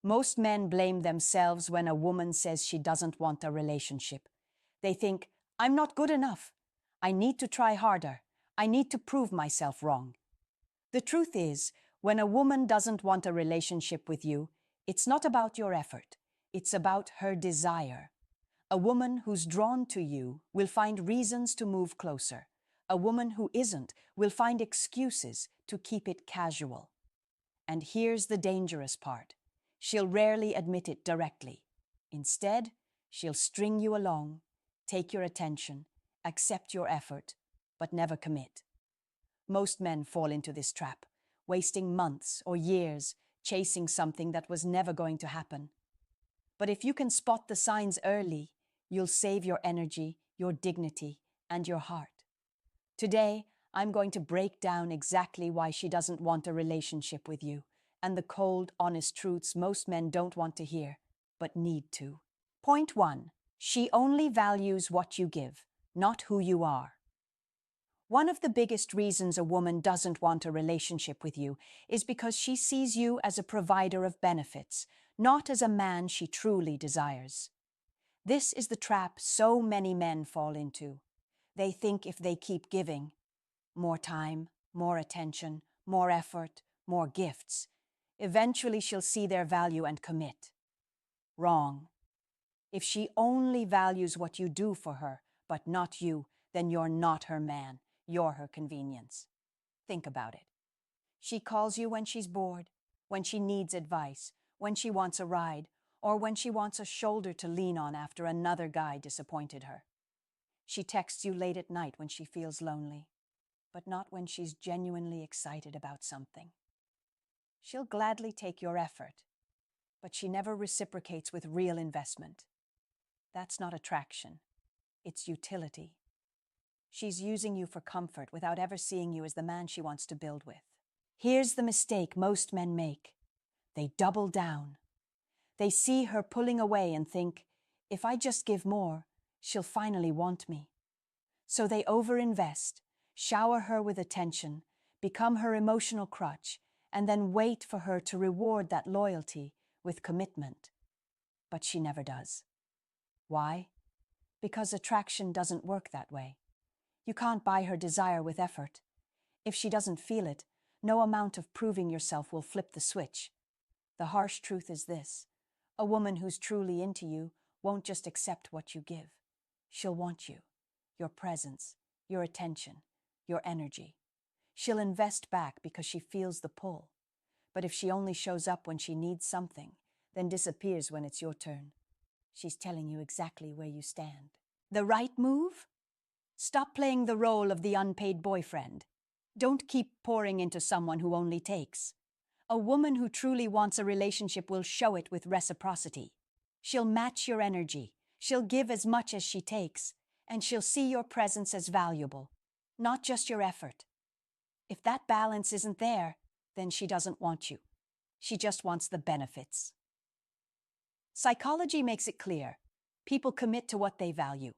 Most men blame themselves when a woman says she doesn't want a relationship. They think, I'm not good enough. I need to try harder. I need to prove myself wrong. The truth is, when a woman doesn't want a relationship with you, it's not about your effort. It's about her desire. A woman who's drawn to you will find reasons to move closer. A woman who isn't will find excuses to keep it casual. And here's the dangerous part. She'll rarely admit it directly. Instead, she'll string you along, take your attention, accept your effort, but never commit. Most men fall into this trap, wasting months or years chasing something that was never going to happen. But if you can spot the signs early, you'll save your energy, your dignity, and your heart. Today, I'm going to break down exactly why she doesn't want a relationship with you, and the cold, honest truths most men don't want to hear, but need to. Point 1. She only values what you give, not who you are. One of the biggest reasons a woman doesn't want a relationship with you is because she sees you as a provider of benefits, not as a man she truly desires. This is the trap so many men fall into. They think if they keep giving, more time, more attention, more effort, more gifts, eventually she'll see their value and commit. Wrong. If she only values what you do for her, but not you, then you're not her man. You're her convenience. Think about it. She calls you when she's bored, when she needs advice, when she wants a ride, or when she wants a shoulder to lean on after another guy disappointed her. She texts you late at night when she feels lonely, but not when she's genuinely excited about something. She'll gladly take your effort, but she never reciprocates with real investment. That's not attraction. It's utility. She's using you for comfort without ever seeing you as the man she wants to build with. Here's the mistake most men make. They double down. They see her pulling away and think, if I just give more, she'll finally want me. So they overinvest, shower her with attention, become her emotional crutch, and then wait for her to reward that loyalty with commitment. But she never does. Why? Because attraction doesn't work that way. You can't buy her desire with effort. If she doesn't feel it, no amount of proving yourself will flip the switch. The harsh truth is this: a woman who's truly into you won't just accept what you give. She'll want you, your presence, your attention, your energy. She'll invest back because she feels the pull. But if she only shows up when she needs something, then disappears when it's your turn, she's telling you exactly where you stand. The right move? Stop playing the role of the unpaid boyfriend. Don't keep pouring into someone who only takes. A woman who truly wants a relationship will show it with reciprocity. She'll match your energy, she'll give as much as she takes, and she'll see your presence as valuable, not just your effort. If that balance isn't there, then she doesn't want you. She just wants the benefits. Psychology makes it clear. People commit to what they value.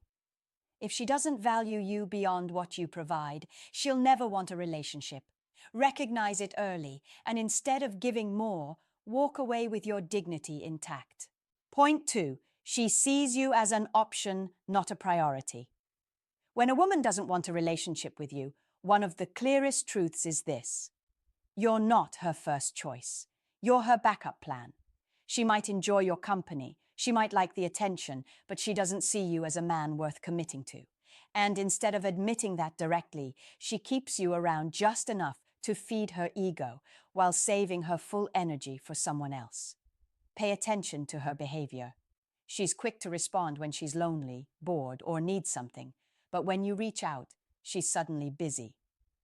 If she doesn't value you beyond what you provide, she'll never want a relationship. Recognize it early, and instead of giving more, walk away with your dignity intact. Point 2. She sees you as an option, not a priority. When a woman doesn't want a relationship with you, one of the clearest truths is this: you're not her first choice. You're her backup plan. She might enjoy your company. She might like the attention, but she doesn't see you as a man worth committing to. And instead of admitting that directly, she keeps you around just enough to feed her ego while saving her full energy for someone else. Pay attention to her behavior. She's quick to respond when she's lonely, bored, or needs something, but when you reach out, she's suddenly busy.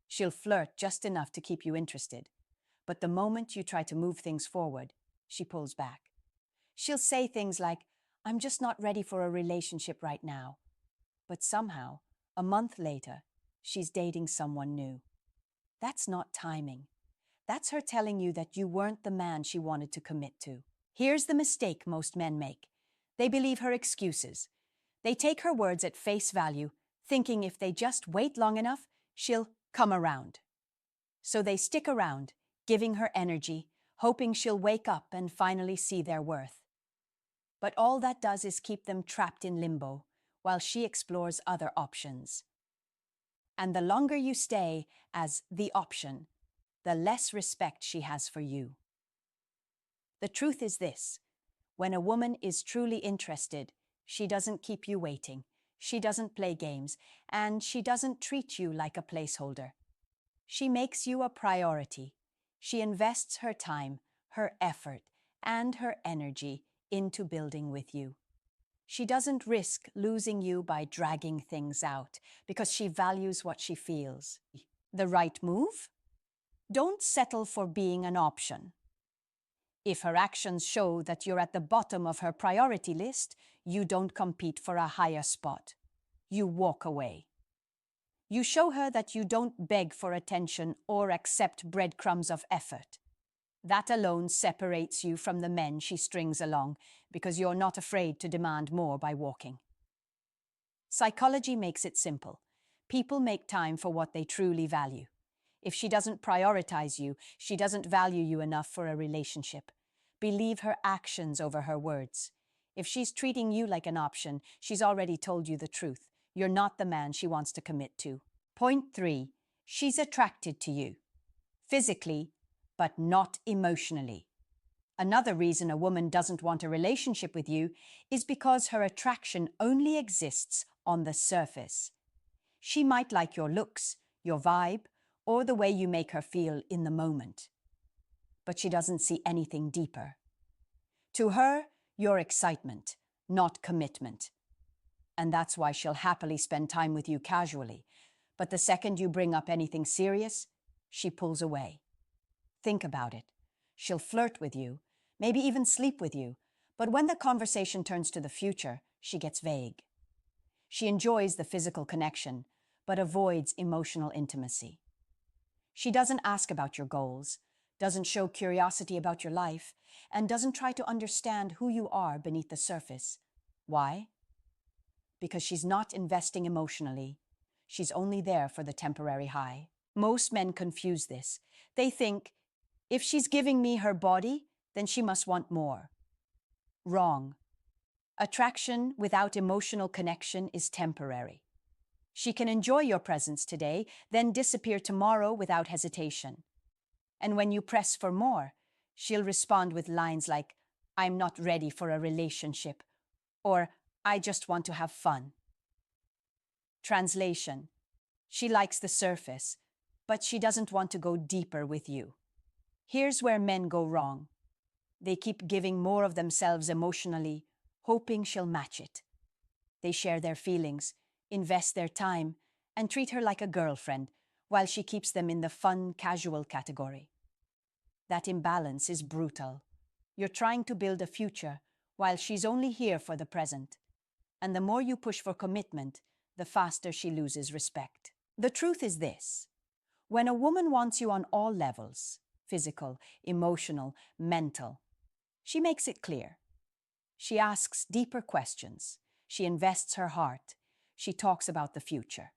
She'll flirt just enough to keep you interested, but the moment you try to move things forward, she pulls back. She'll say things like, I'm just not ready for a relationship right now. But somehow, a month later, she's dating someone new. That's not timing. That's her telling you that you weren't the man she wanted to commit to. Here's the mistake most men make. They believe her excuses. They take her words at face value, thinking if they just wait long enough, she'll come around. So they stick around, giving her energy, hoping she'll wake up and finally see their worth. But all that does is keep them trapped in limbo while she explores other options. And the longer you stay as the option, the less respect she has for you. The truth is this: when a woman is truly interested, she doesn't keep you waiting, she doesn't play games, and she doesn't treat you like a placeholder. She makes you a priority. She invests her time, her effort, and her energy into building with you. She doesn't risk losing you by dragging things out because she values what she feels. The right move? Don't settle for being an option. If her actions show that you're at the bottom of her priority list, you don't compete for a higher spot. You walk away. You show her that you don't beg for attention or accept breadcrumbs of effort. That alone separates you from the men she strings along because you're not afraid to demand more by walking. Psychology makes it simple. People make time for what they truly value. If she doesn't prioritize you, she doesn't value you enough for a relationship. Believe her actions over her words. If she's treating you like an option, she's already told you the truth. You're not the man she wants to commit to. Point 3. She's attracted to you. Physically, but not emotionally. Another reason a woman doesn't want a relationship with you is because her attraction only exists on the surface. She might like your looks, your vibe, or the way you make her feel in the moment. But she doesn't see anything deeper. To her, you're excitement, not commitment. And that's why she'll happily spend time with you casually. But the second you bring up anything serious, she pulls away. Think about it. She'll flirt with you, maybe even sleep with you, but when the conversation turns to the future, she gets vague. She enjoys the physical connection, but avoids emotional intimacy. She doesn't ask about your goals, doesn't show curiosity about your life, and doesn't try to understand who you are beneath the surface. Why? Because she's not investing emotionally. She's only there for the temporary high. Most men confuse this. They think, if she's giving me her body, then she must want more. Wrong. Attraction without emotional connection is temporary. She can enjoy your presence today, then disappear tomorrow without hesitation. And when you press for more, she'll respond with lines like, "I'm not ready for a relationship," or "I just want to have fun." Translation: she likes the surface, but she doesn't want to go deeper with you. Here's where men go wrong. They keep giving more of themselves emotionally, hoping she'll match it. They share their feelings, invest their time, and treat her like a girlfriend, while she keeps them in the fun, casual category. That imbalance is brutal. You're trying to build a future, while she's only here for the present. And the more you push for commitment, the faster she loses respect. The truth is this: when a woman wants you on all levels, physical, emotional, mental, she makes it clear. She asks deeper questions. She invests her heart. She talks about the future.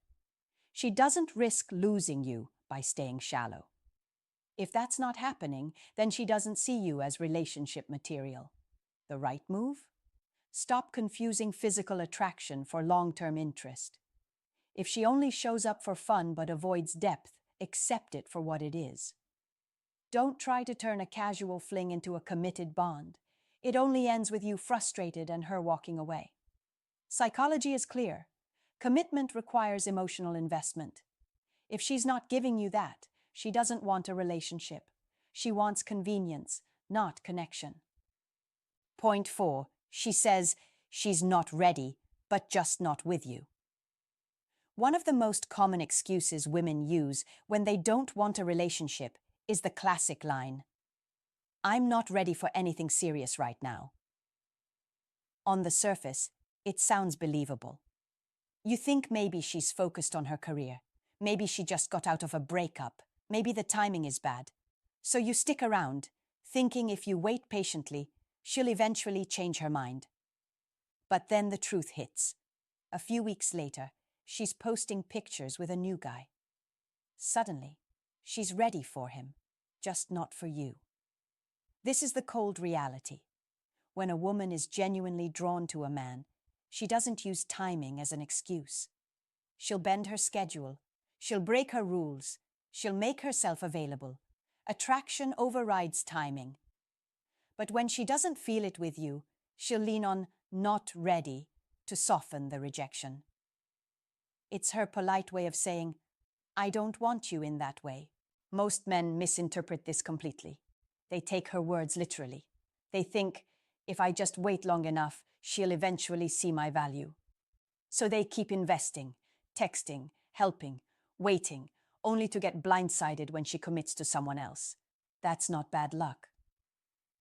She doesn't risk losing you by staying shallow. If that's not happening, then she doesn't see you as relationship material. The right move? Stop confusing physical attraction for long-term interest. If she only shows up for fun but avoids depth, accept it for what it is. Don't try to turn a casual fling into a committed bond. It only ends with you frustrated and her walking away. Psychology is clear. Commitment requires emotional investment. If she's not giving you that, she doesn't want a relationship. She wants convenience, not connection. Point 4. She says she's not ready, but just not with you. One of the most common excuses women use when they don't want a relationship is the classic line, "I'm not ready for anything serious right now." On the surface, it sounds believable. You think maybe she's focused on her career. Maybe she just got out of a breakup. Maybe the timing is bad. So you stick around, thinking if you wait patiently, she'll eventually change her mind. But then the truth hits. A few weeks later, she's posting pictures with a new guy. Suddenly, she's ready for him, just not for you. This is the cold reality. When a woman is genuinely drawn to a man, she doesn't use timing as an excuse. She'll bend her schedule. She'll break her rules. She'll make herself available. Attraction overrides timing. But when she doesn't feel it with you, she'll lean on not ready to soften the rejection. It's her polite way of saying, I don't want you in that way. Most men misinterpret this completely. They take her words literally. They think, if I just wait long enough, she'll eventually see my value. So they keep investing, texting, helping, waiting, only to get blindsided when she commits to someone else. That's not bad luck.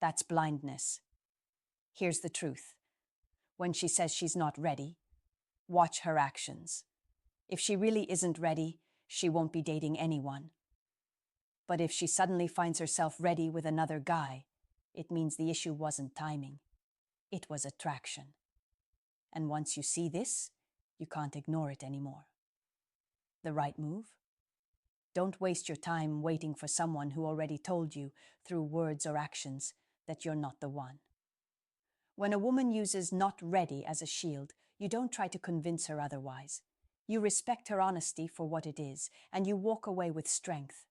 That's blindness. Here's the truth. When she says she's not ready, watch her actions. If she really isn't ready, she won't be dating anyone. But if she suddenly finds herself ready with another guy, it means the issue wasn't timing. It was attraction. And once you see this, you can't ignore it anymore. The right move? Don't waste your time waiting for someone who already told you, through words or actions, that you're not the one. When a woman uses not ready as a shield, you don't try to convince her otherwise. You respect her honesty for what it is, and you walk away with strength.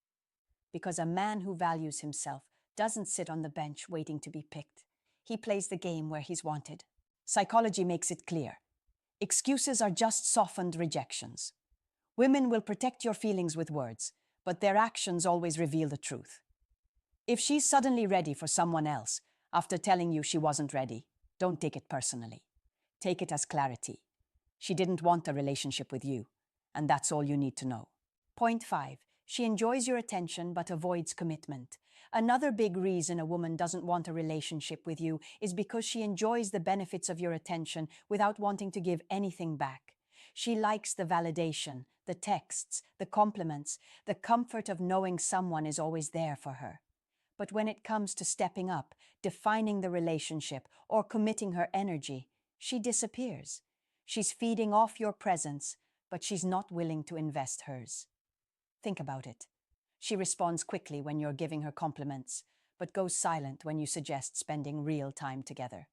Because a man who values himself doesn't sit on the bench waiting to be picked. He plays the game where he's wanted. Psychology makes it clear. Excuses are just softened rejections. Women will protect your feelings with words, but their actions always reveal the truth. If she's suddenly ready for someone else after telling you she wasn't ready, don't take it personally. Take it as clarity. She didn't want a relationship with you, and that's all you need to know. Point 5. She enjoys your attention but avoids commitment. Another big reason a woman doesn't want a relationship with you is because she enjoys the benefits of your attention without wanting to give anything back. She likes the validation, the texts, the compliments, the comfort of knowing someone is always there for her. But when it comes to stepping up, defining the relationship, or committing her energy, she disappears. She's feeding off your presence, but she's not willing to invest hers. Think about it. She responds quickly when you're giving her compliments, but goes silent when you suggest spending real time together.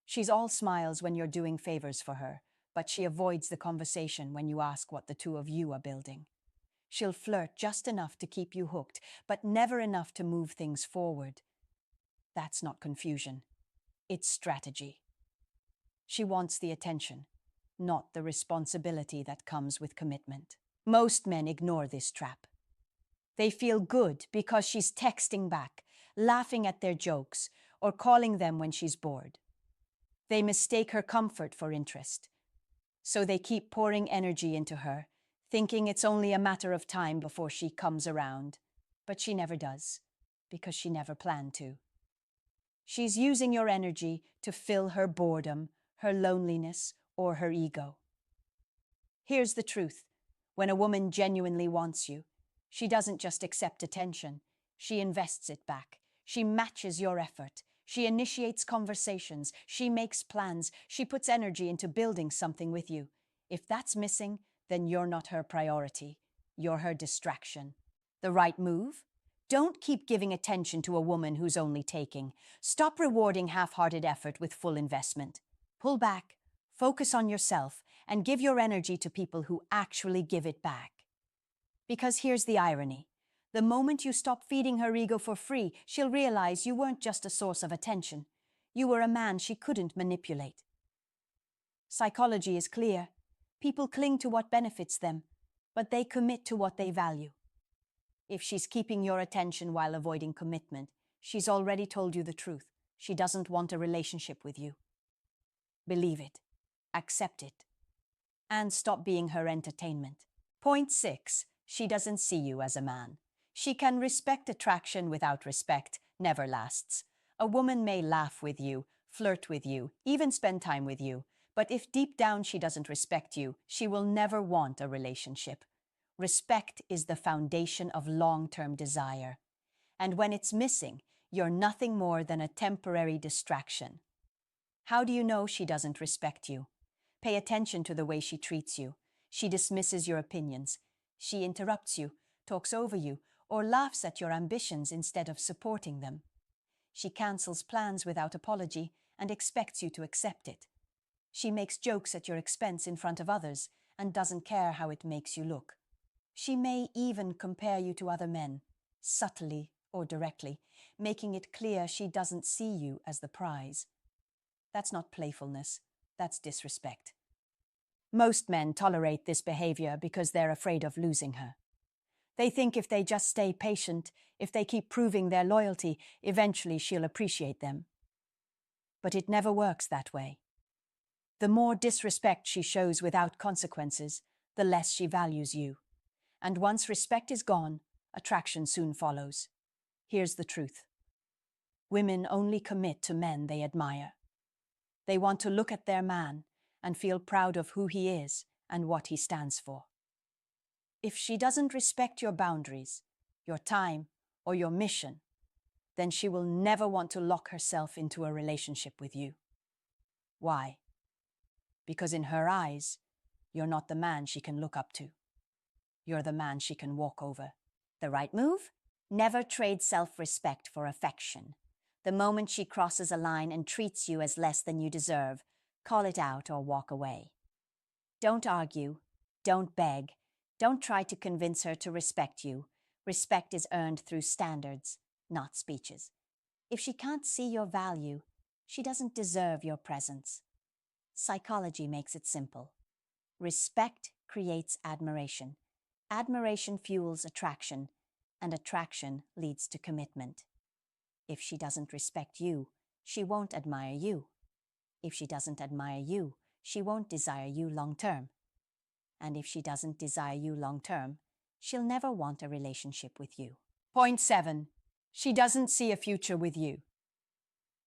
She's all smiles when you're doing favors for her, but she avoids the conversation when you ask what the two of you are building. She'll flirt just enough to keep you hooked, but never enough to move things forward. That's not confusion. It's strategy. She wants the attention, not the responsibility that comes with commitment. Most men ignore this trap. They feel good because she's texting back, laughing at their jokes, or calling them when she's bored. They mistake her comfort for interest. So they keep pouring energy into her, thinking it's only a matter of time before she comes around. But she never does, because she never planned to. She's using your energy to fill her boredom, her loneliness, or her ego. Here's the truth. When a woman genuinely wants you, she doesn't just accept attention. She invests it back. She matches your effort. She initiates conversations. She makes plans. She puts energy into building something with you. If that's missing, then you're not her priority. You're her distraction. The right move? Don't keep giving attention to a woman who's only taking. Stop rewarding half-hearted effort with full investment. Pull back, focus on yourself, and give your energy to people who actually give it back. Because here's the irony. The moment you stop feeding her ego for free, she'll realize you weren't just a source of attention. You were a man she couldn't manipulate. Psychology is clear. People cling to what benefits them, but they commit to what they value. If she's keeping your attention while avoiding commitment, she's already told you the truth. She doesn't want a relationship with you. Believe it. Accept it. And stop being her entertainment. Point 6. She doesn't see you as a man. She can respect attraction without respect, never lasts. A woman may laugh with you, flirt with you, even spend time with you, but if deep down she doesn't respect you, she will never want a relationship. Respect is the foundation of long-term desire. And when it's missing, you're nothing more than a temporary distraction. How do you know she doesn't respect you? Pay attention to the way she treats you. She dismisses your opinions. She interrupts you, talks over you, or laughs at your ambitions instead of supporting them. She cancels plans without apology and expects you to accept it. She makes jokes at your expense in front of others and doesn't care how it makes you look. She may even compare you to other men, subtly or directly, making it clear she doesn't see you as the prize. That's not playfulness, that's disrespect. Most men tolerate this behavior because they're afraid of losing her. They think if they just stay patient, if they keep proving their loyalty, eventually she'll appreciate them. But it never works that way. The more disrespect she shows without consequences, the less she values you. And once respect is gone, attraction soon follows. Here's the truth. Women only commit to men they admire. They want to look at their man and feel proud of who he is and what he stands for. If she doesn't respect your boundaries, your time, or your mission, then she will never want to lock herself into a relationship with you. Why? Because in her eyes, you're not the man she can look up to. You're the man she can walk over. The right move? Never trade self-respect for affection. The moment she crosses a line and treats you as less than you deserve, call it out or walk away. Don't argue. Don't beg. Don't try to convince her to respect you. Respect is earned through standards, not speeches. If she can't see your value, she doesn't deserve your presence. Psychology makes it simple. Respect creates admiration. Admiration fuels attraction, and attraction leads to commitment. If she doesn't respect you, she won't admire you. If she doesn't admire you, she won't desire you long-term. And if she doesn't desire you long-term, she'll never want a relationship with you. Point 7. She doesn't see a future with you.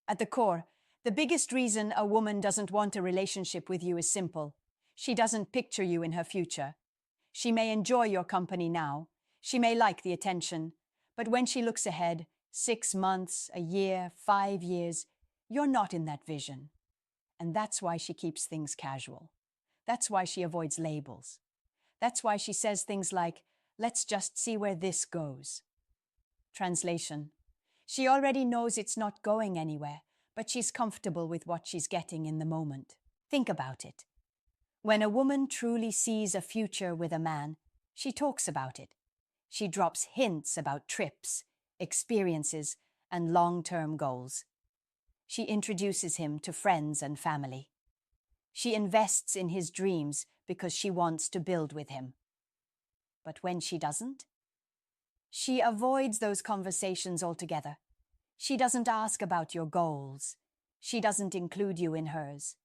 At the core, the biggest reason a woman doesn't want a relationship with you is simple. She doesn't picture you in her future. She may enjoy your company now. She may like the attention. But when she looks ahead, 6 months, a year, 5 years, you're not in that vision. And that's why she keeps things casual. That's why she avoids labels. That's why she says things like, "Let's just see where this goes." Translation: she already knows it's not going anywhere, but she's comfortable with what she's getting in the moment. Think about it. When a woman truly sees a future with a man, she talks about it. She drops hints about trips, experiences, and long-term goals. She introduces him to friends and family. She invests in his dreams because she wants to build with him. But when she doesn't, she avoids those conversations altogether. She doesn't ask about your goals. She doesn't include you in hers.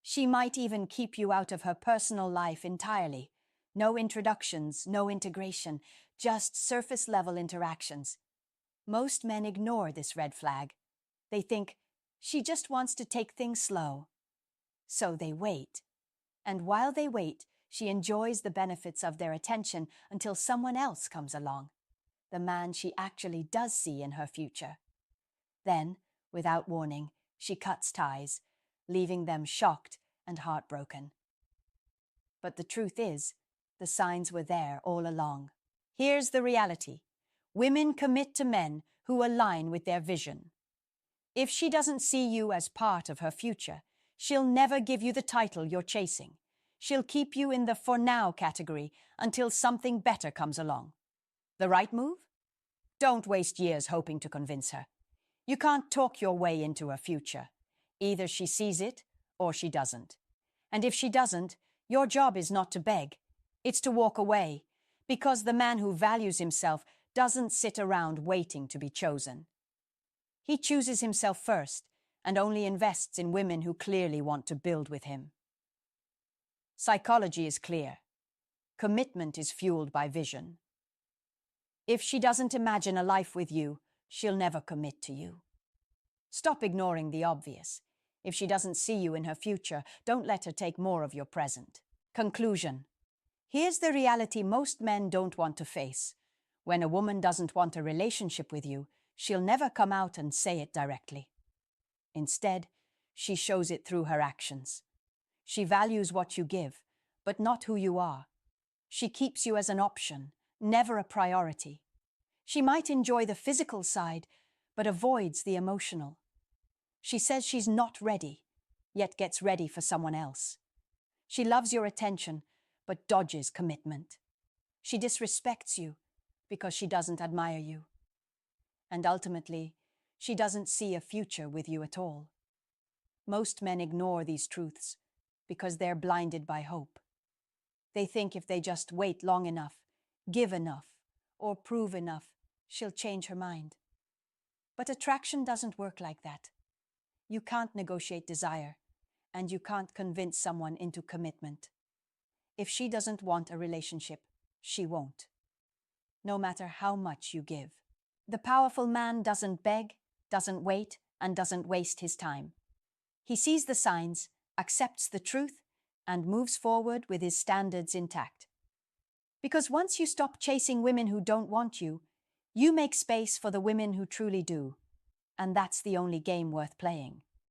She might even keep you out of her personal life entirely. No introductions, no integration, just surface-level interactions. Most men ignore this red flag. They think, she just wants to take things slow. So they wait. And while they wait, she enjoys the benefits of their attention until someone else comes along, the man she actually does see in her future. Then, without warning, she cuts ties, leaving them shocked and heartbroken. But the truth is, the signs were there all along. Here's the reality. Women commit to men who align with their vision. If she doesn't see you as part of her future, she'll never give you the title you're chasing. She'll keep you in the "for now" category until something better comes along. The right move? Don't waste years hoping to convince her. You can't talk your way into her future. Either she sees it or she doesn't. And if she doesn't, your job is not to beg. It's to walk away, because the man who values himself doesn't sit around waiting to be chosen. He chooses himself first and only invests in women who clearly want to build with him. Psychology is clear. Commitment is fueled by vision. If she doesn't imagine a life with you, she'll never commit to you. Stop ignoring the obvious. If she doesn't see you in her future, don't let her take more of your present. Conclusion. Here's the reality most men don't want to face. When a woman doesn't want a relationship with you, she'll never come out and say it directly. Instead, she shows it through her actions. She values what you give, but not who you are. She keeps you as an option, never a priority. She might enjoy the physical side, but avoids the emotional. She says she's not ready, yet gets ready for someone else. She loves your attention, but dodges commitment. She disrespects you because she doesn't admire you. And ultimately, she doesn't see a future with you at all. Most men ignore these truths because they're blinded by hope. They think if they just wait long enough, give enough, or prove enough, she'll change her mind. But attraction doesn't work like that. You can't negotiate desire, and you can't convince someone into commitment. If she doesn't want a relationship, she won't, no matter how much you give. The powerful man doesn't beg, doesn't wait, and doesn't waste his time. He sees the signs, accepts the truth, and moves forward with his standards intact. Because once you stop chasing women who don't want you, you make space for the women who truly do. And that's the only game worth playing.